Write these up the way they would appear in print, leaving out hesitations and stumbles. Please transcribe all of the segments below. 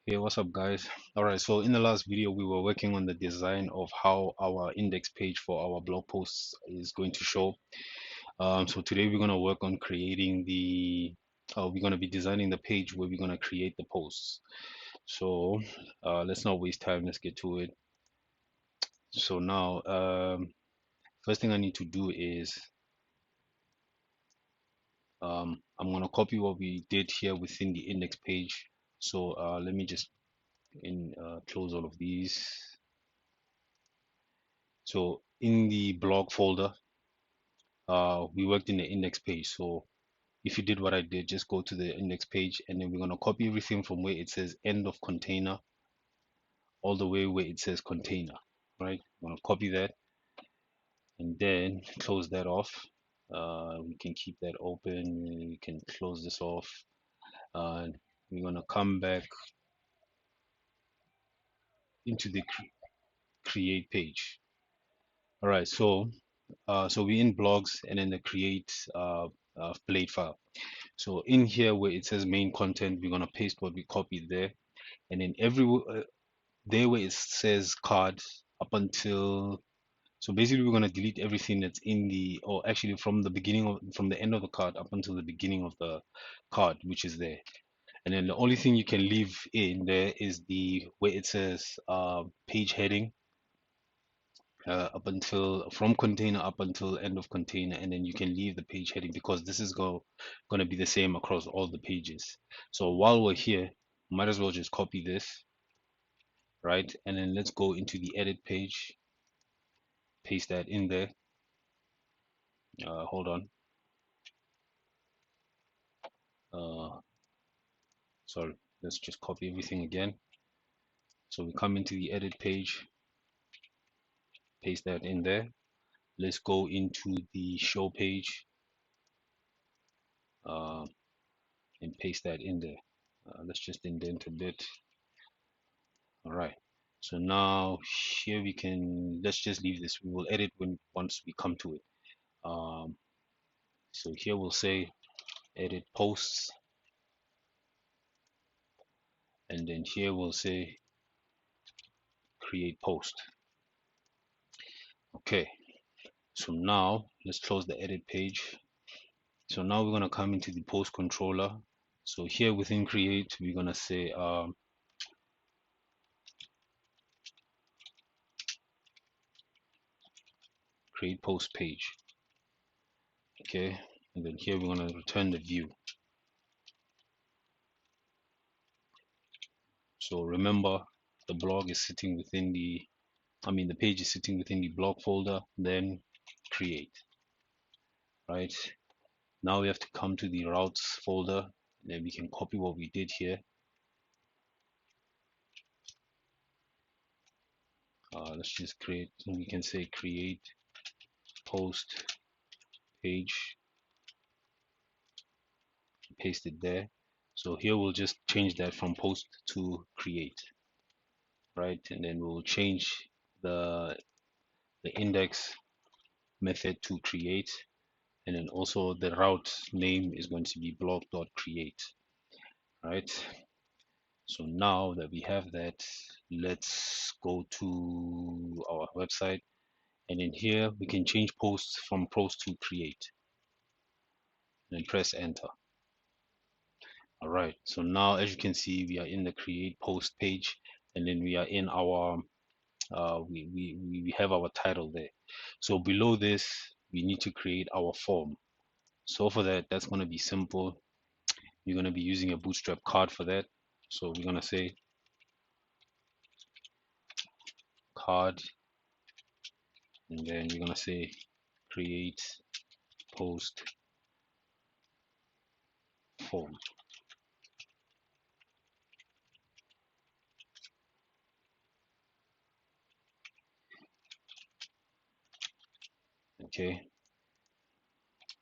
Hey, what's up, guys? All right, so in the last video, we were working on the design of how our index page for our blog posts is going to show. So today we're going to work on creating we're going to be designing the page where we're going to create the posts. So let's not waste time. Let's get to it. So now, first thing I need to do is I'm going to copy what we did here within the index page. So let me just close all of these. So in the blog folder, we worked in the index page. So if you did what I did, just go to the index page and then we're going to copy everything from where it says end of container all the way where it says container, right? I'm going to copy that and then close that off. We can keep that open. We can close this off. We're going to come back into the create page. All right, so we're in blogs and then the create blade file. So in here where it says main content, we're gonna paste what we copied there, and then there where it says card up until, so basically we're gonna delete everything that's in the, or actually from the end of the card up until the beginning of the card, which is there. And then the only thing you can leave in there is the where it says page heading, up until from container up until end of container, and then you can leave the page heading because this is going to be the same across all the pages. So while we're here, might as well just copy this, right? And then let's go into the edit page, paste that in there. Hold on. Sorry, let's just copy everything again. So we come into the edit page, paste that in there. Let's go into the show page and paste that in there. Let's just indent a bit. All right. So now here we can, let's just leave this. We will edit once we come to it. Um, so here we'll say edit posts, and then here we'll say create post. Okay. So now let's close the edit page. So now we're gonna come into the post controller. So here within create, we're gonna say create post page. Okay. And then here we're gonna return the view. So remember, the blog is sitting within the page is sitting within the blog folder, then create, right? Now we have to come to the routes folder, and then we can copy what we did here. Let's just create, and we can say create post page, paste it there. So here we'll just change that from post to create, right? And then we'll change the index method to create, and then also the route name is going to be blog.create, right? So now that we have that, let's go to our website, and in here we can change posts from post to create and press enter. All right, so now as you can see, we are in the create post page, and then we are in our we have our title there. So below this we need to create our form. So for that, that's going to be simple. You're going to be using a Bootstrap card for that. So we're going to say card, and then we're going to say create post form. Okay,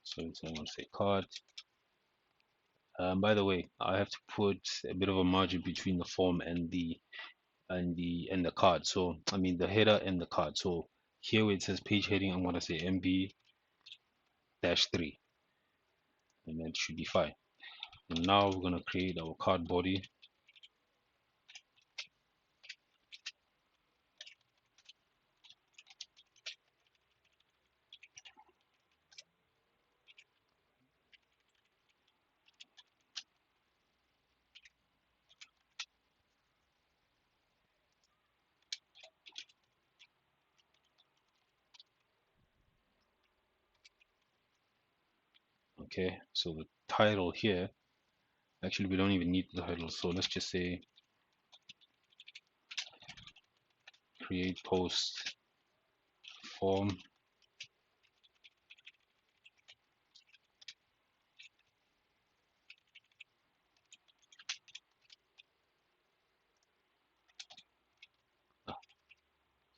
so I'm going to say card. By the way, I have to put a bit of a margin between the form and the card. So I mean the header and the card. So here where it says page heading, I'm going to say MB-3, and that should be fine. And now we're going to create our card body. Okay, so the title here, actually we don't even need the title, so let's just say create post form.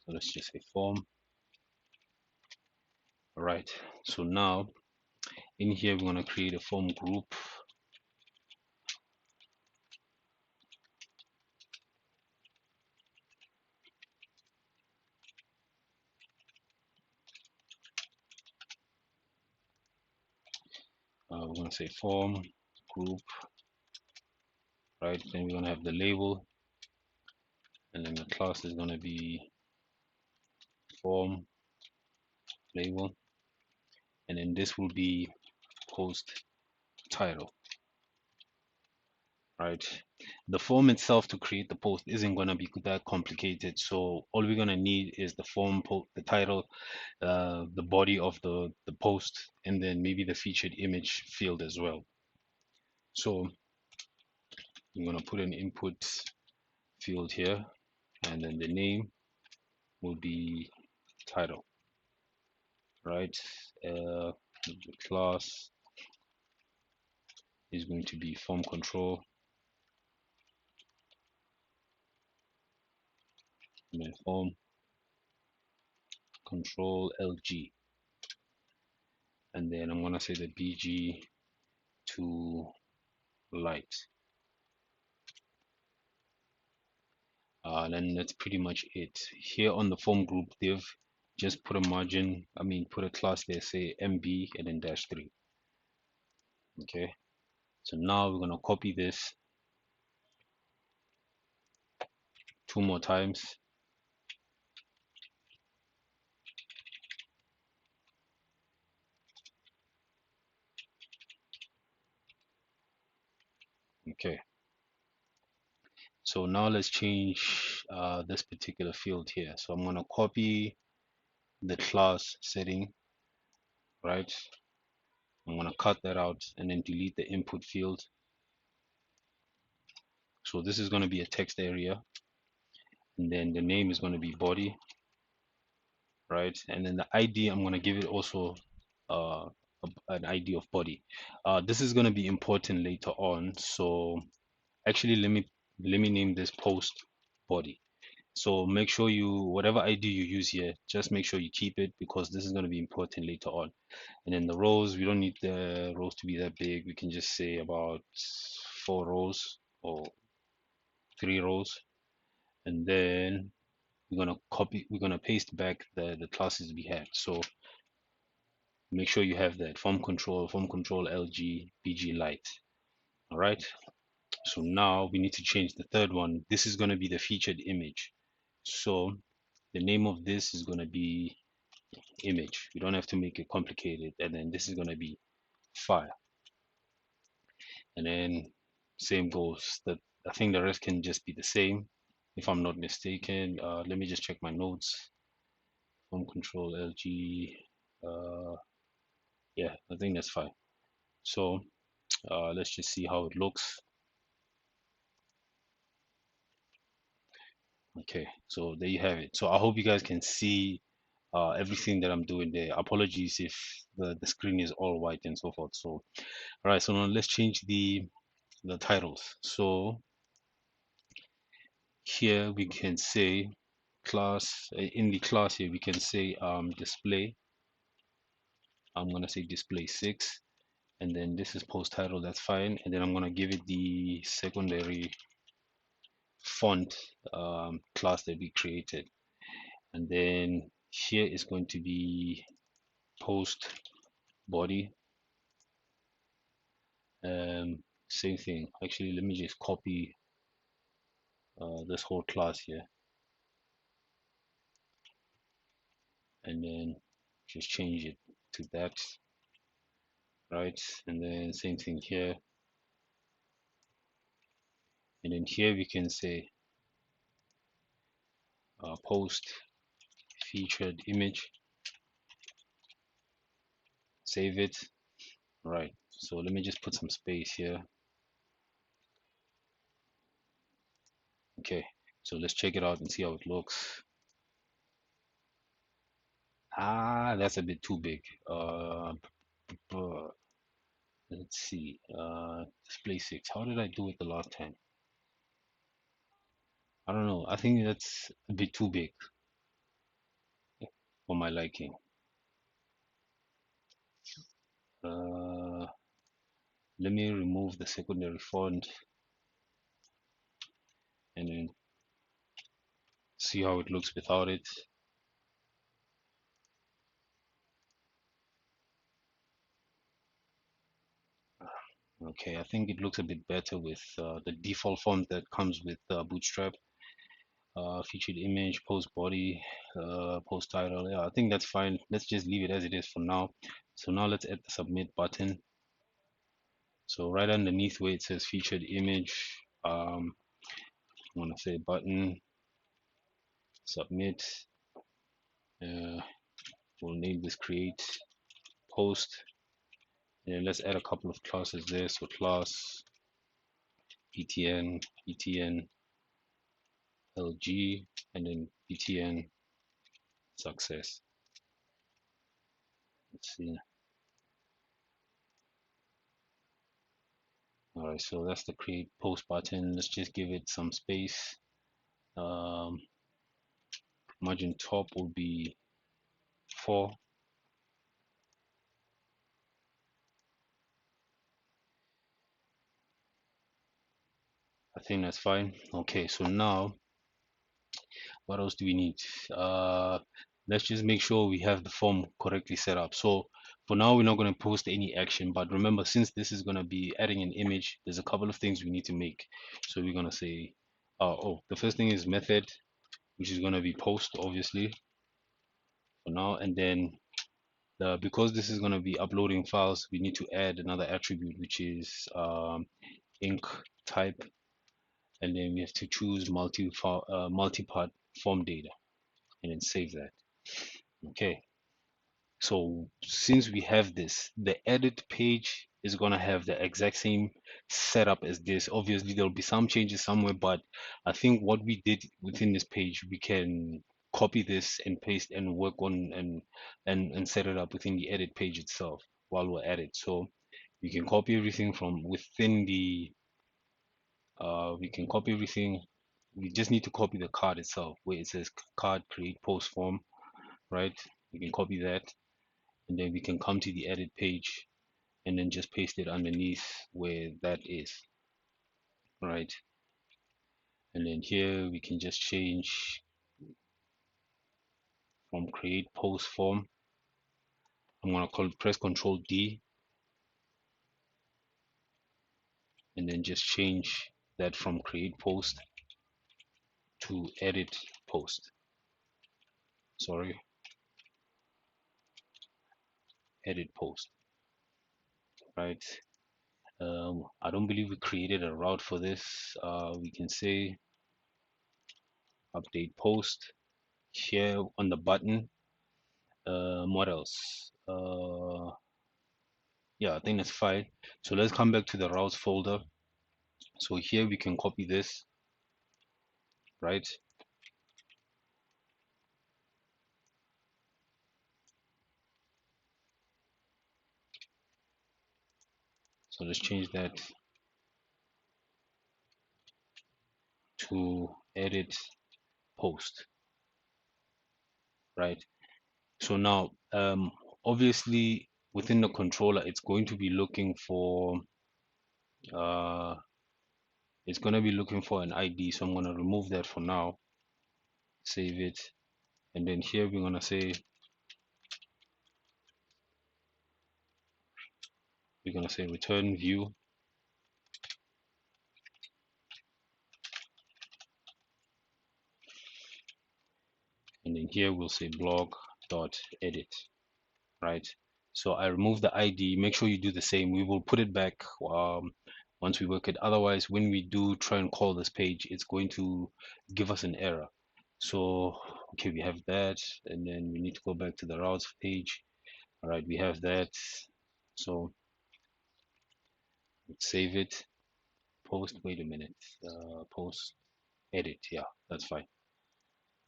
So let's just say form. All right, so now in here we're going to create a form group. We're going to say form group, right? Then we're going to have the label, and then the class is going to be form label, and then this will be post title, right? The form itself to create the post isn't going to be that complicated, so all we're going to need is the form, the title, the body of the post, and then maybe the featured image field as well. So I'm going to put an input field here, and then the name will be title, right? The class is going to be form control, and then form control LG, and then I'm going to say the BG to light. Then that's pretty much it. Here on the form group div, just put a margin, put a class there, say MB and then -3. Okay, so now we're going to copy this 2 more times. Okay, so now let's change this particular field here. So I'm going to copy the class setting, right? I'm going to cut that out and then delete the input field. So this is going to be a text area, and then the name is going to be body, right? And then the ID, I'm going to give it also uh, an ID of body. This is going to be important later on. So actually, let me name this post body. So make sure whatever ID you use here, just make sure you keep it, because this is going to be important later on. And then the rows, we don't need the rows to be that big. We can just say about 4 rows or 3 rows. And then we're gonna paste back the classes we had. So make sure you have that form control LG, BG light. All right. So now we need to change the third one. This is going to be the featured image. So the name of this is going to be image. We don't have to make it complicated. And then this is going to be file. And then same goes. That I think the rest can just be the same, if I'm not mistaken. Let me just check my notes. Form control LG. Yeah, I think that's fine. So let's just see how it looks. Okay, so there you have it. So I hope you guys can see everything that I'm doing there. Apologies if the screen is all white and so forth. So all right, so now let's change the titles. So here we can say class, in the class here we can say display. I'm gonna say display 6, and then this is post title, that's fine. And then I'm gonna give it the secondary font class that we created. And then here is going to be post body. Same thing. Actually, let me just copy this whole class here, and then just change it to that, right? And then same thing here, and then here we can say post featured image. Save it. Right. So let me just put some space here. Okay, so let's check it out and see how it looks. Ah, that's a bit too big. Let's see. Display 6. How did I do it the last time? I don't know. I think that's a bit too big for my liking. Uh, Let me remove the secondary font and then see how it looks without it. Okay, I think it looks a bit better with the default font that comes with Bootstrap. Featured image, post body, post title. Yeah, I think that's fine. Let's just leave it as it is for now. So now let's add the submit button. So right underneath where it says featured image, I want to say button, submit. Uh, we'll name this create post. And let's add a couple of classes there. So class btn lg, and then btn success. Let's see. All right, so that's the create post button. Let's just give it some space. Um, Margin top will be 4. I think that's fine. Okay, so now what else do we need? Uh, let's just make sure we have the form correctly set up. So for now, we're not going to post any action, but remember, since this is going to be adding an image, there's a couple of things we need to make. So we're going to say, the first thing is method, which is going to be post, obviously, for now. And then because this is going to be uploading files, we need to add another attribute, which is inc type, and then we have to choose multi-part form data, and then save that. Okay, so since we have this, the edit page is going to have the exact same setup as this. Obviously there'll be some changes somewhere, but I think what we did within this page, we can copy this and paste and work on and set it up within the edit page itself while we're at it. So we can copy everything from within the we can copy everything. We just need to copy the card itself where it says card create post form, right? We can copy that, and then we can come to the edit page and then just paste it underneath where that is, right? And then here we can just change from create post form. I'm gonna press Control D and then just change that from create post to edit post. Sorry, edit post, right? I don't believe we created a route for this. We can say update post here on the button. What else? Yeah, I think that's fine. So let's come back to the routes folder. So here we can copy this, right? So let's change that to edit post, right? So now, obviously within the controller, it's going to be looking for uh, it's going to be looking for an ID. So I'm going to remove that for now, save it, and then here we're going to say return view, and then here we'll say blog dot edit, right? So I remove the ID. Make sure you do the same. We will put it back once we work it. Otherwise, when we do try and call this page, it's going to give us an error. So, okay, we have that, and then we need to go back to the routes page. All right, we have that. So Let's save it. Post, wait a minute. Post, edit. Yeah, that's fine.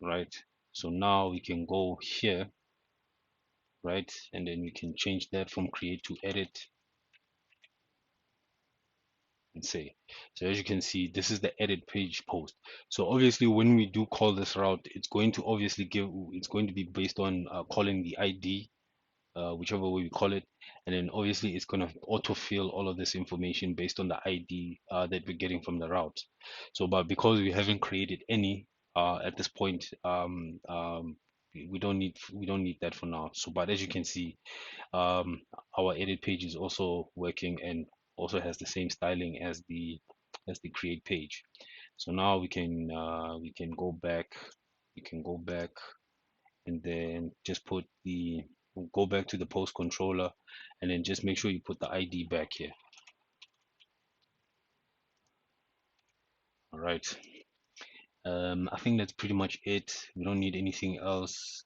Right. So now we can go here, right? And then we can change that from create to edit and say. So as you can see, this is the edit page post. So obviously when we do call this route, it's going to obviously it's going to be based on calling the ID, whichever way we call it. And then obviously it's going to autofill all of this information based on the ID that we're getting from the route. So, but because we haven't created any at this point, we don't need that for now. So, but as you can see, our edit page is also working and also has the same styling as the create page. So now we can go back, we can go back and then just put the go back to the post controller and then just make sure you put the ID back here. All right. I think that's pretty much it. We don't need anything else.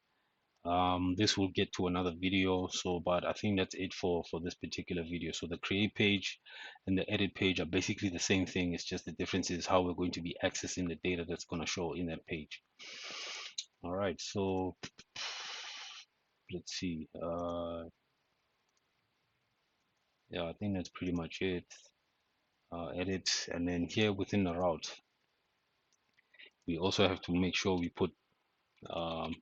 This will get to another video, so but I think that's it for this particular video. So the create page and the edit page are basically the same thing. It's just the difference is how we're going to be accessing the data that's going to show in that page. All right, so let's see. Yeah, I think that's pretty much it. Edit, and then here within the route we also have to make sure we put um,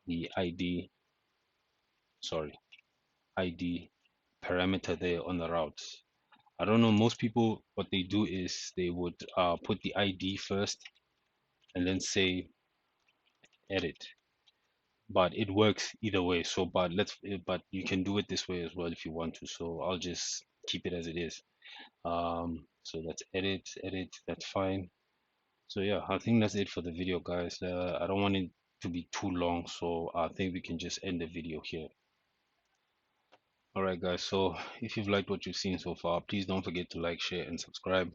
the ID parameter there on the route. I don't know, most people what they do is they would put the ID first and then say edit, but it works either way. So but you can do it this way as well if you want to, so I'll just keep it as it is. So that's edit, that's fine. So yeah, I think that's it for the video, guys. I don't want it to be too long, so I think we can just end the video here. All right, guys, so if you've liked what you've seen so far, please don't forget to like, share and subscribe,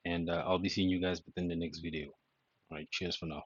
and I'll be seeing you guys within the next video. All right, cheers for now.